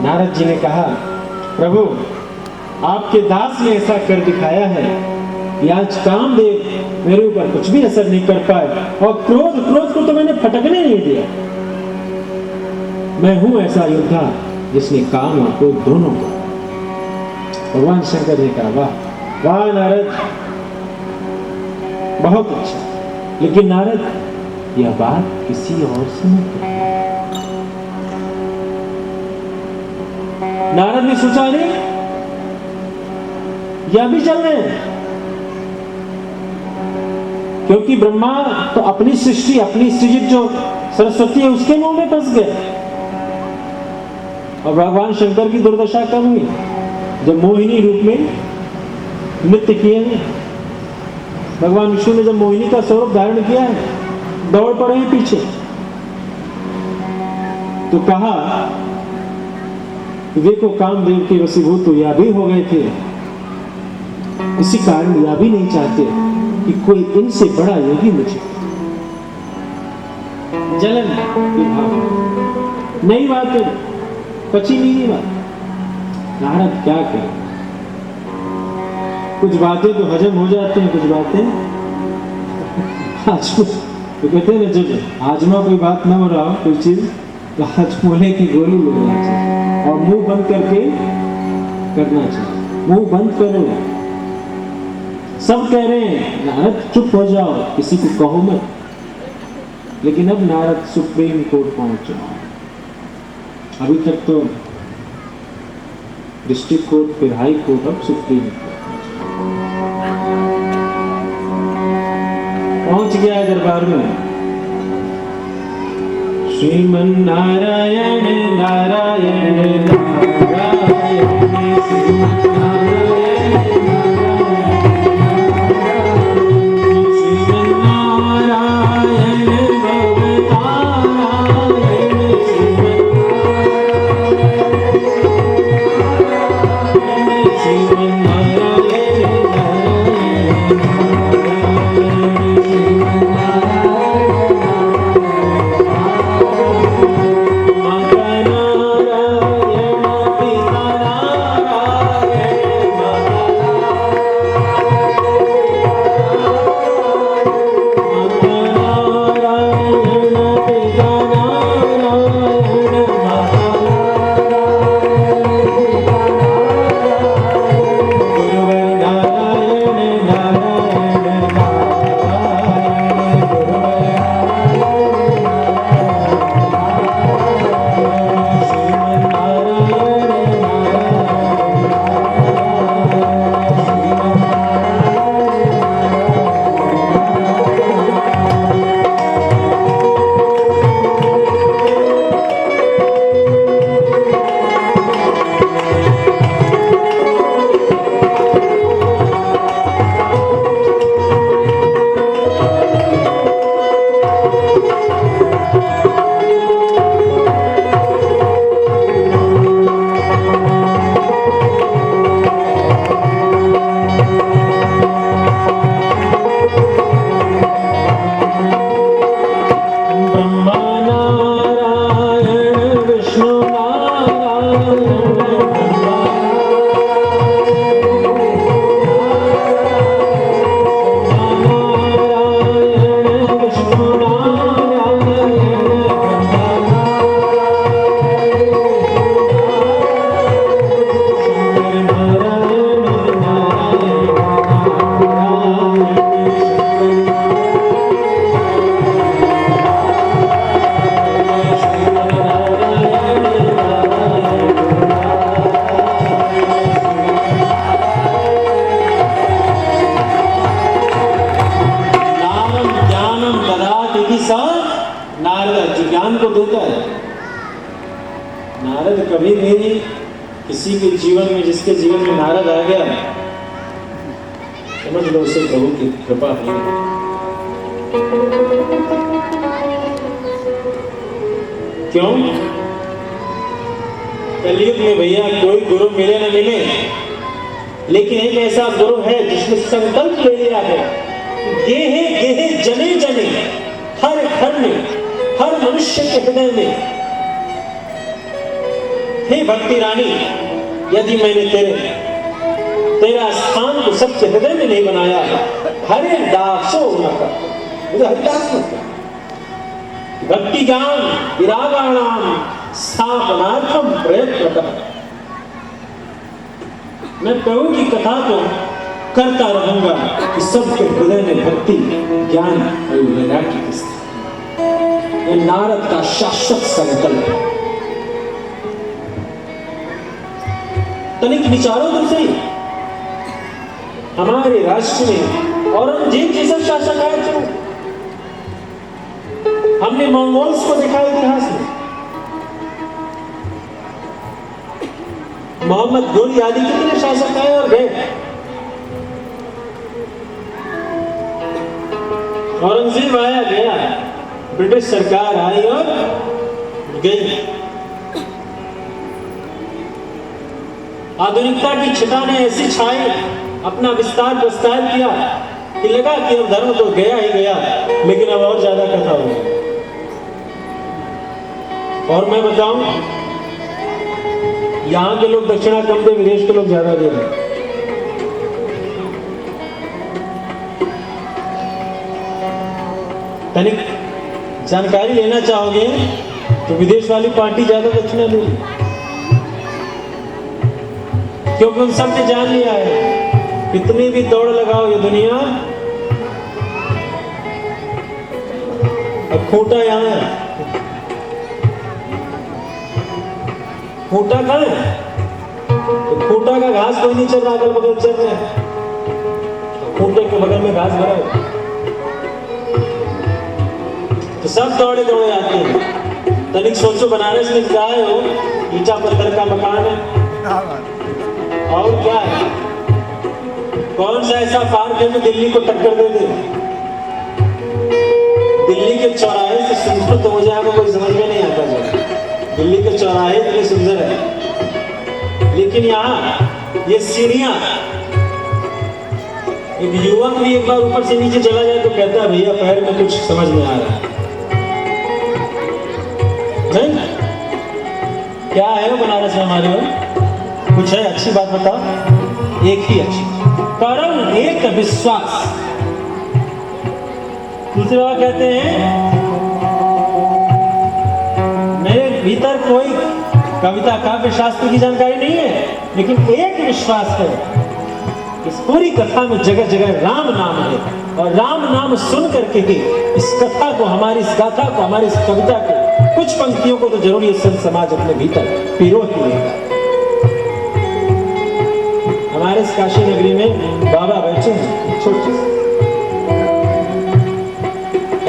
नारद जी ने कहा, प्रभु आपके दास ने ऐसा कर दिखाया है कि आज कामदेव मेरे ऊपर कुछ भी असर नहीं कर पाए, और क्रोध को तो मैंने फटकने नहीं दिया। मैं हूं ऐसा योद्धा जिसने काम और क्रोध दोनों को। भगवान शंकर ने कहा, वाह वाह नारद, बहुत अच्छा, लेकिन नारद यह बात किसी और से मत कहना। नारद ने सोचा, नहीं यह भी चल रहे हैं, क्योंकि ब्रह्मा तो अपनी सृष्टि, अपनी सृजित जो सरस्वती है उसके मुंह में फंस गए। और भगवान शंकर की दुर्दशा कब हुई? जब मोहिनी रूप में नृत्य किए हैं। भगवान विष्णु ने जब मोहिनी का स्वरूप धारण किया है, दौड़ पड़े हैं पीछे। तो कहा, देखो कामदेव के वशीभूत तो यह भी हो गए थे, इसी कारण यह भी नहीं चाहते कि कोई इनसे बड़ा योगी मुझे। जलन विभाग नई बात है, पची नहीं बात। नारद क्या करे, कुछ बातें तो हजम हो जाती हैं, कुछ बातें आज तो कहते हैं ना, जब आजमा कोई बात ना हो रहा हो कोई चीज, तो हाजमोले की गोली लेना चाहिए और मुंह बंद करके करना चाहिए। मुंह बंद करो, सब कह रहे हैं नारद चुप हो जाओ, किसी को कहो मत। लेकिन अब नारद सुप्रीम कोर्ट पहुंच चुका। अभी तक तो डिस्ट्रिक्ट कोर्ट, फिर हाई कोर्ट, अब सुप्रीम कोर्ट पहुंच गया दरबार में। श्रीमन नारायण नारायण नारायण, श्रीमन नारायण श्रीमन नारायण कभी भी किसी के जीवन में, जिसके जीवन में नारद आ गया, समझ लो उसे प्रभु की कृपा है। क्यों? कलयुग में भैया कोई गुरु मिले न मिले, लेकिन एक ऐसा गुरु है जिसने संकल्प ले लिया है, गेहे गेहे जने जने, हर घर में, हर मनुष्य के हृदय में हे भक्ति रानी, यदि मैंने तेरा स्थान को सबके हृदय में नहीं बनाया, हरे दासो न कर, मुझे हरिदास मत कर। भक्ति ज्ञान विरागाणाम स्थापनार्थम प्रयत्न कर। मैं प्रभु की कथा को करता रहूंगा कि सबके हृदय में भक्ति ज्ञान और वैराग्य की स्थापना। ये नारद का शाश्वत संकल्प है। तनिक विचारों तो सही, हमारे राष्ट्र में औरंगजेब जैसा शासक आया क्यों? हमने मंगोल्स को देखा इतिहास में, मोहम्मद गोरी आदि कितने शासक आए और गए। औरंगजेब आया गया, ब्रिटिश सरकार आई और गई। आधुनिकता की छटा ने ऐसी छाई, अपना विस्तार प्रस्तार किया कि लगा कि अब धर्म तो गया ही गया, लेकिन अब और ज्यादा कथा होगी। और मैं बताऊं, यहां के लोग दक्षिणा कम दे, विदेश के लोग ज्यादा दे रहे। तनिक जानकारी लेना चाहोगे तो विदेश वाली पार्टी ज्यादा दक्षिणा ले रही, क्योंकि उन सब ने जान लिया है कितनी भी दौड़ लगाओ ये दुनिया, अब खूंटा यहां है। खूंटा कहां है? तो खूंटा का घास कोई नहीं चल रहा, अगल बगल चल रहे हैं, खूंटे के बगल में घास भरा है, तो सब दौड़े दौड़े आते हैं। तनिक सोचो, बनारस में जाए हो, ईटा पत्थर का मकान है और क्या है, कौन सा ऐसा पार्क है जो दिल्ली को टक्कर दे दे? दिल्ली के चौराहे से सुंदर तो हो जाएगा, कोई समझ में नहीं आता। जो दिल्ली के चौराहे इतने सुंदर है, लेकिन यहाँ ये सीढ़ियां, एक युवक भी एक बार ऊपर से नीचे चला जाए तो कहता है भैया पैर में कुछ समझ में आ रहा है। नहीं? क्या है वो बनारस में हमारे में? कुछ है अच्छी बात बताओ। एक ही अच्छी परम एक विश्वास। दूसरी बात कहते हैं मेरे भीतर कोई कविता काव्य शास्त्र की जानकारी नहीं है, लेकिन एक विश्वास है, इस पूरी कथा में जगह जगह राम नाम है, और राम नाम सुन करके ही इस कथा को, हमारी इस गाथा को, हमारी इस कविता को, कुछ पंक्तियों को तो जरूर ये संत समाज अपने भीतर पिरो ही लेगा। हमारे इस काशी नगरी में बाबा बैठे हैं, छोटे